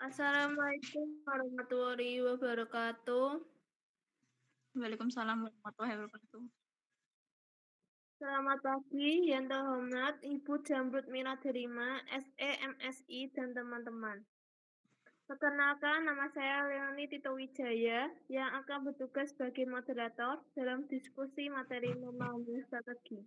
Assalamualaikum warahmatullahi wabarakatuh. Waalaikumsalam warahmatullahi wabarakatuh. Selamat pagi yang terhormat Ibu Jamrut Miraderima, SE, MSI, dan teman-teman. Perkenalkan, nama saya Leoni Tito Wijaya yang akan bertugas sebagai moderator dalam diskusi materi memahami strategi.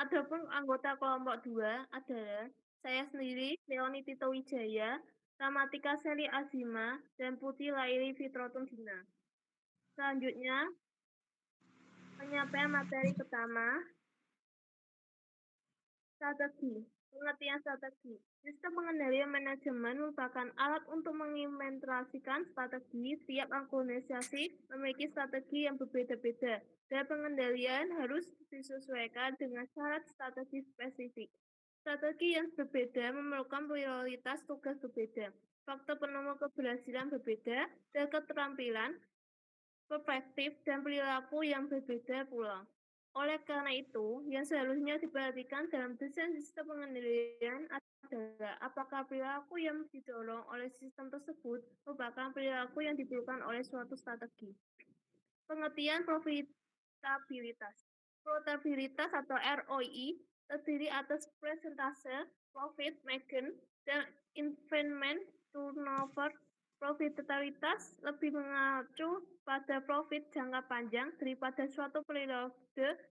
Adapun anggota kelompok 2 adalah saya sendiri, Leoni Tito Wijaya, Ramatika Seli Azima, dan Putri Laili Fitrotun Dina. Selanjutnya, penyampaian materi pertama, strategi. Pengertian strategi. Sistem pengendalian manajemen merupakan alat untuk menginventarisasikan strategi. Tiap organisasi memiliki strategi yang berbeda-beda, dan pengendalian harus disesuaikan dengan syarat strategi spesifik. Strategi yang berbeda memerlukan prioritas tugas berbeda, faktor penentu keberhasilan berbeda, dan keterampilan, perspektif, dan perilaku yang berbeda pula. Oleh karena itu, yang seharusnya diperhatikan dalam desain sistem pengendalian adalah apakah perilaku yang didorong oleh sistem tersebut merupakan perilaku yang diperlukan oleh suatu strategi. Pengertian profitabilitas. Profitabilitas atau ROI terdiri atas persentase profit margin dan investment turnover. Profitabilitas lebih mengacu pada profit jangka panjang daripada suatu periode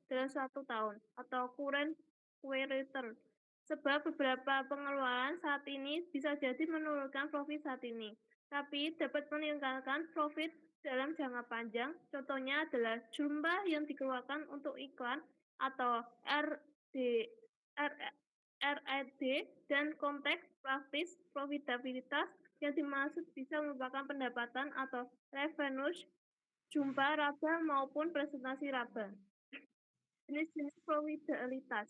dalam suatu tahun atau current quarter. Sebab beberapa pengeluaran saat ini bisa jadi menurunkan profit saat ini, tapi dapat meningkatkan profit dalam jangka panjang. Contohnya adalah jumlah yang dikeluarkan untuk iklan atau RD, RED dan konteks praktis. Profitabilitas yang dimaksud bisa merupakan pendapatan atau revenue, jumlah laba maupun presentasi laba. Jenis-jenis profitabilitas.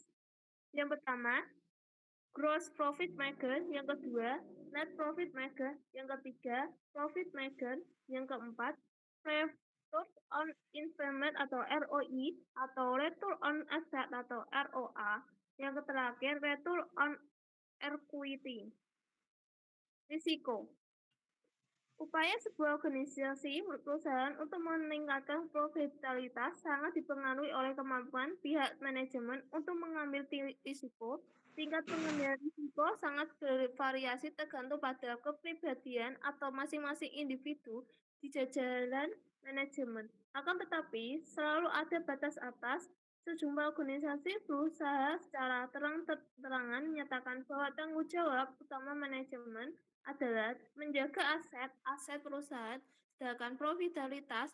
Yang pertama, gross profit margin, yang kedua, net profit margin, yang ketiga, profit margin, yang keempat, return on investment atau ROI, atau return on asset atau ROA, yang terakhir, return on equity. Risiko. Upaya sebuah organisasi perusahaan untuk meningkatkan profitabilitas sangat dipengaruhi oleh kemampuan pihak manajemen untuk mengambil risiko. Tingkat pengendalian risiko sangat bervariasi tergantung pada kepribadian atau masing-masing individu di jajaran manajemen. Akan tetapi, selalu ada batas atas. Sejumlah organisasi berusaha secara terang-terangan menyatakan bahwa tanggung jawab utama manajemen adalah menjaga aset perusahaan, sedangkan profitabilitas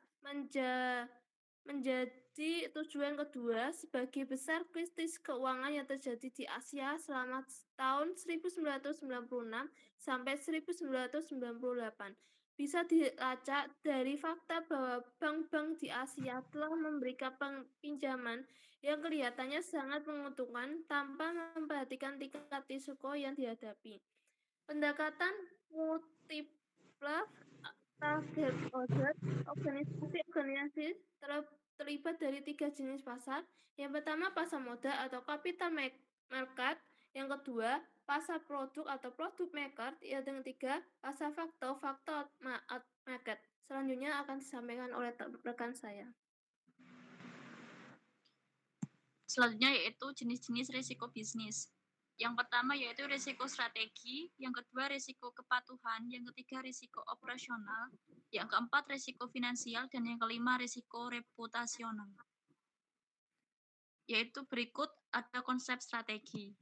menjadi tujuan kedua. Sebagai besar krisis keuangan yang terjadi di Asia selama tahun 1996 sampai 1998. Bisa dilacak dari fakta bahwa bank-bank di Asia telah memberikan pinjaman yang kelihatannya sangat menguntungkan tanpa memperhatikan tingkat risiko yang dihadapi. Pendekatan multiple target audience. Organisasi terlibat dari 3 jenis pasar. Yang pertama, pasar modal atau capital market. Yang kedua, pasar produk atau product market. Yang ketiga, pasar faktor market. Selanjutnya akan disampaikan oleh rekan saya. Selanjutnya yaitu jenis-jenis risiko bisnis. Yang pertama yaitu risiko strategi, yang kedua risiko kepatuhan, yang ketiga risiko operasional, yang keempat risiko finansial, dan yang kelima risiko reputasional. Yaitu berikut ada konsep strategi.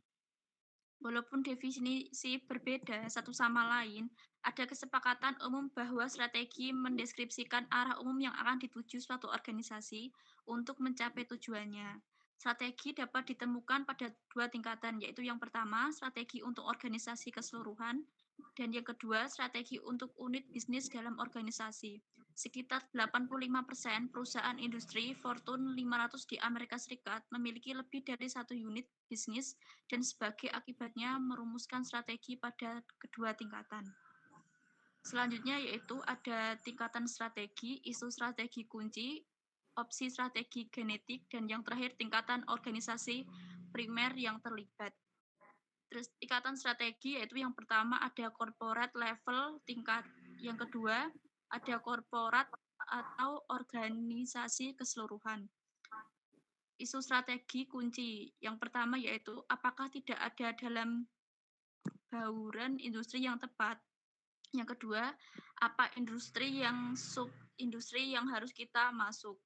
Walaupun definisi berbeda satu sama lain, ada kesepakatan umum bahwa strategi mendeskripsikan arah umum yang akan dituju suatu organisasi untuk mencapai tujuannya. Strategi dapat ditemukan pada 2 tingkatan, yaitu yang pertama, strategi untuk organisasi keseluruhan, dan yang kedua, strategi untuk unit bisnis dalam organisasi. Sekitar 85% perusahaan industri Fortune 500 di Amerika Serikat memiliki lebih dari 1 unit bisnis dan sebagai akibatnya merumuskan strategi pada kedua tingkatan. Selanjutnya yaitu ada tingkatan strategi, isu strategi kunci, opsi strategi genetik, dan yang terakhir tingkatan organisasi primer yang terlibat. Terus tingkatan strategi yaitu yang pertama ada corporate level yang kedua ada korporat atau organisasi keseluruhan. Isu strategi kunci. Yang pertama yaitu apakah tidak ada dalam bauran industri yang tepat. Yang kedua, apa industri yang sub-industri yang harus kita masuk.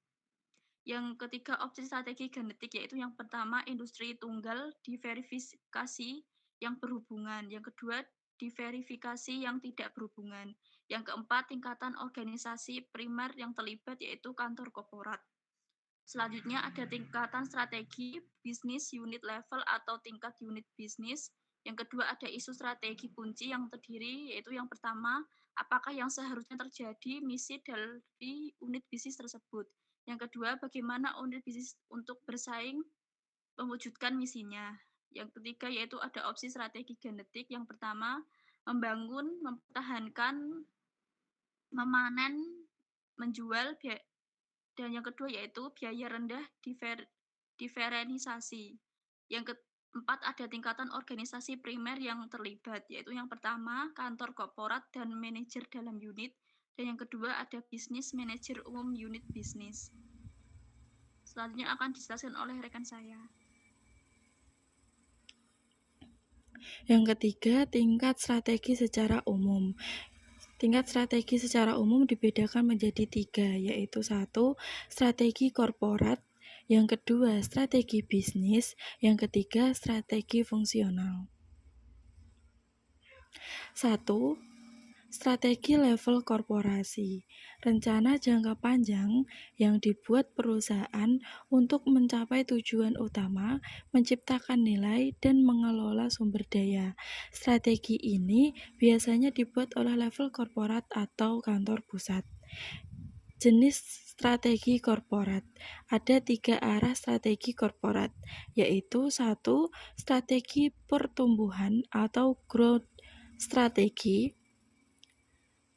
Yang ketiga, opsi strategi genetik yaitu yang pertama industri tunggal diverifikasi yang berhubungan. Yang kedua, diverifikasi yang tidak berhubungan. Yang keempat, tingkatan organisasi primer yang terlibat yaitu kantor korporat. Selanjutnya ada tingkatan strategi bisnis unit level atau tingkat unit bisnis. Yang kedua ada isu strategi kunci yang terdiri yaitu yang pertama, apakah yang seharusnya terjadi misi dari unit bisnis tersebut. Yang kedua, bagaimana unit bisnis untuk bersaing mewujudkan misinya. Yang ketiga yaitu ada opsi strategi genetik. Yang pertama, membangun, mempertahankan, memanen, menjual, dan yang kedua yaitu biaya rendah diferenisasi. Yang keempat ada tingkatan organisasi primer yang terlibat, yaitu yang pertama kantor korporat dan manajer dalam unit, dan yang kedua ada bisnis manajer umum unit bisnis. Selanjutnya akan dijelaskan oleh rekan saya. Yang ketiga, tingkat strategi secara umum. Tingkat strategi secara umum dibedakan menjadi 3, yaitu 1. Strategi korporat, yang kedua strategi bisnis, yang ketiga strategi fungsional. 1. Strategi level korporasi. Rencana jangka panjang yang dibuat perusahaan untuk mencapai tujuan utama, menciptakan nilai, dan mengelola sumber daya. Strategi ini biasanya dibuat oleh level korporat atau kantor pusat. Jenis strategi korporat. Ada 3 arah strategi korporat, yaitu 1. Strategi pertumbuhan atau growth strategi.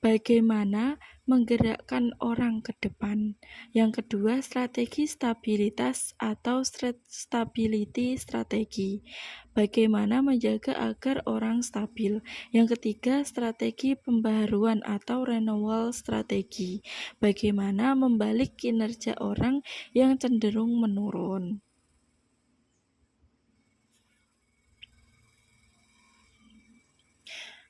Bagaimana menggerakkan orang ke depan. Yang kedua, strategi stabilitas atau stability strategi. Bagaimana menjaga agar orang stabil. Yang ketiga, strategi pembaharuan atau renewal strategi. Bagaimana membalik kinerja orang yang cenderung menurun.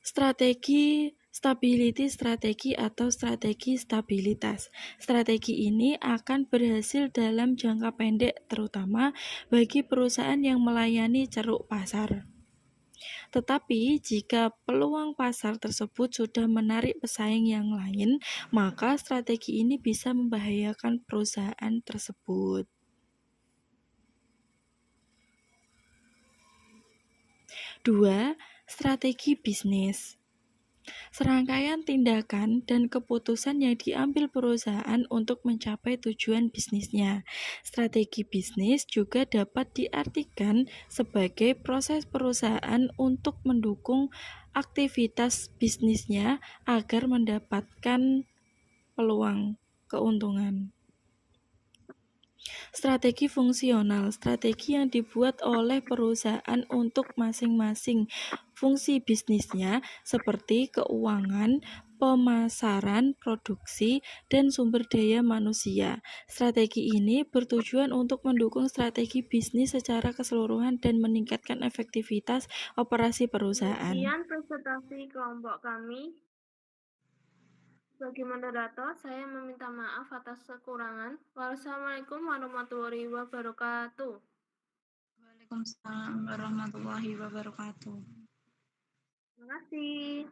Strategi stability strategi atau strategi stabilitas. Strategi ini akan berhasil dalam jangka pendek terutama bagi perusahaan yang melayani ceruk pasar. Tetapi jika peluang pasar tersebut sudah menarik pesaing yang lain, maka strategi ini bisa membahayakan perusahaan tersebut. 2. Strategi bisnis. Serangkaian tindakan dan keputusan yang diambil perusahaan untuk mencapai tujuan bisnisnya. Strategi bisnis juga dapat diartikan sebagai proses perusahaan untuk mendukung aktivitas bisnisnya agar mendapatkan peluang keuntungan. Strategi fungsional, strategi yang dibuat oleh perusahaan untuk masing-masing fungsi bisnisnya seperti keuangan, pemasaran, produksi, dan sumber daya manusia. Strategi ini bertujuan untuk mendukung strategi bisnis secara keseluruhan dan meningkatkan efektivitas operasi perusahaan. Demikian presentasi kelompok kami. Bagi moderator, saya meminta maaf atas kekurangan. Wassalamualaikum warahmatullahi wabarakatuh. Waalaikumsalam warahmatullahi wabarakatuh. Terima kasih.